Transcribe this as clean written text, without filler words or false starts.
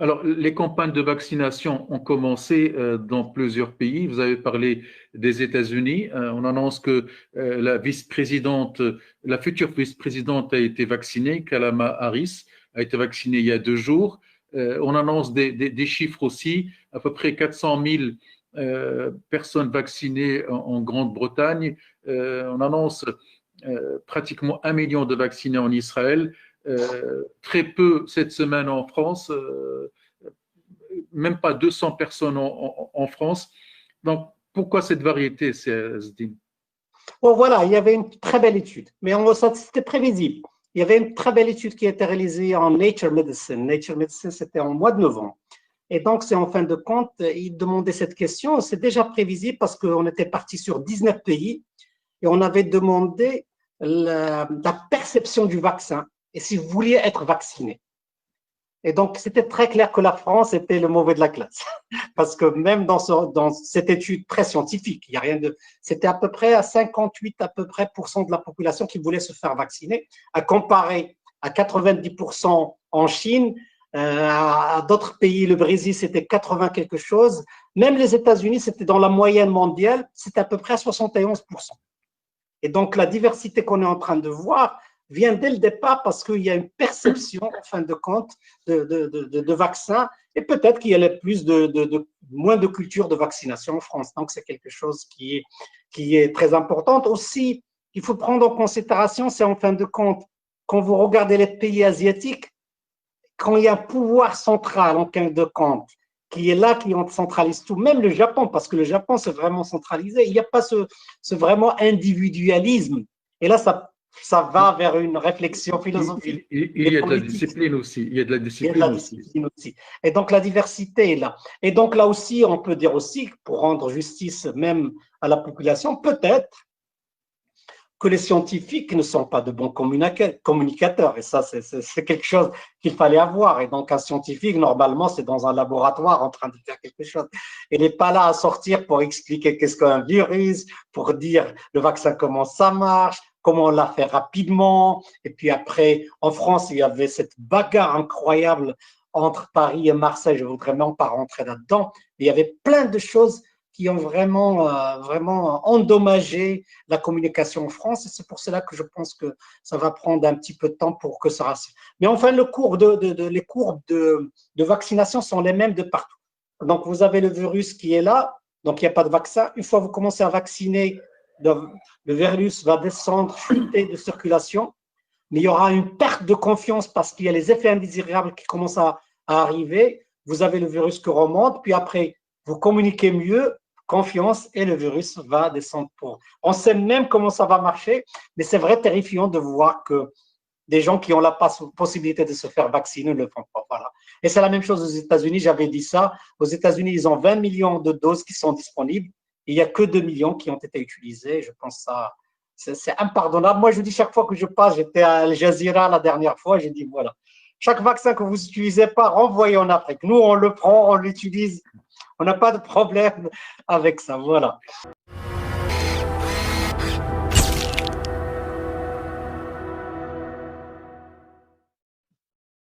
Alors, les campagnes de vaccination ont commencé dans plusieurs pays. Vous avez parlé des États-Unis. On annonce que la vice-présidente, la future vice-présidente a été vaccinée, Kamala Harris a été vaccinée il y a 2 jours. On annonce des chiffres aussi, à peu près 400 000 personnes vaccinées en Grande-Bretagne. On annonce pratiquement 1 million de vaccinés en Israël. Très peu cette semaine en France, même pas 200 personnes en France. Donc, pourquoi cette variété, Zdine? Bon, voilà, il y avait une très belle étude, mais c'était prévisible. Il y avait une très belle étude qui a été réalisée en Nature Medicine. Nature Medicine, c'était en mois de novembre. Et donc, c'est en fin de compte, ils demandaient cette question. C'est déjà prévisible parce qu'on était parti sur 19 pays et on avait demandé la perception du vaccin et si vous vouliez être vacciné. Et donc, c'était très clair que la France était le mauvais de la classe. Parce que même dans cette étude très scientifique, il y a rien de, c'était à peu près à 58 à peu près % de la population qui voulait se faire vacciner, à comparer à 90% en Chine, à d'autres pays, le Brésil, c'était 80 quelque chose. Même les États-Unis, c'était dans la moyenne mondiale, c'était à peu près à 71%. Et donc, la diversité qu'on est en train de voir vient dès le départ parce qu'il y a une perception, en fin de compte, de vaccins et peut-être qu'il y a moins de culture de vaccination en France. Donc, c'est quelque chose qui est très important. Aussi, il faut prendre en considération, c'est en fin de compte, quand vous regardez les pays asiatiques, quand il y a un pouvoir central, en fin de compte, qui est là, qui centralise tout, même le Japon, parce que le Japon, c'est vraiment centralisé, il n'y a pas ce vraiment individualisme. Et là, ça va vers une réflexion philosophique. Il y a de la discipline aussi. Il y a de la Il y a de la discipline aussi. Et donc, la diversité est là. Et donc, là aussi, on peut dire aussi, pour rendre justice même à la population, peut-être que les scientifiques ne sont pas de bons communicateurs. Et ça, c'est quelque chose qu'il fallait avoir. Et donc, un scientifique, normalement, c'est dans un laboratoire en train de faire quelque chose. Il n'est pas là à sortir pour expliquer qu'est-ce qu'un virus, pour dire le vaccin, comment ça marche, comment on l'a fait rapidement. Et puis après, en France, il y avait cette bagarre incroyable entre Paris et Marseille. Je ne voudrais même pas rentrer là-dedans. Mais il y avait plein de choses qui ont vraiment endommagé la communication en France. Et c'est pour cela que je pense que ça va prendre un petit peu de temps pour que ça rassure. Mais enfin, les courbes de vaccination sont les mêmes de partout. Donc, vous avez le virus qui est là, donc il n'y a pas de vaccin. Une fois que vous commencez à vacciner, le virus va descendre, chuter de circulation, mais il y aura une perte de confiance parce qu'il y a les effets indésirables qui commencent à arriver. Vous avez le virus qui remonte, puis après, vous communiquez mieux, confiance, et le virus va descendre pour. On sait même comment ça va marcher, mais c'est vrai terrifiant de voir que des gens qui ont la possibilité de se faire vacciner ne le font pas. Voilà. Et c'est la même chose aux États-Unis, j'avais dit ça. Aux États-Unis, ils ont 20 millions de doses qui sont disponibles. Il n'y a que 2 millions qui ont été utilisées. Je pense que ça, c'est impardonnable. Moi, je dis chaque fois que je passe, j'étais à Al Jazeera la dernière fois, j'ai dit voilà, chaque vaccin que vous n'utilisez pas, renvoyez en Afrique. Nous, on le prend, on l'utilise. On n'a pas de problème avec ça. Voilà.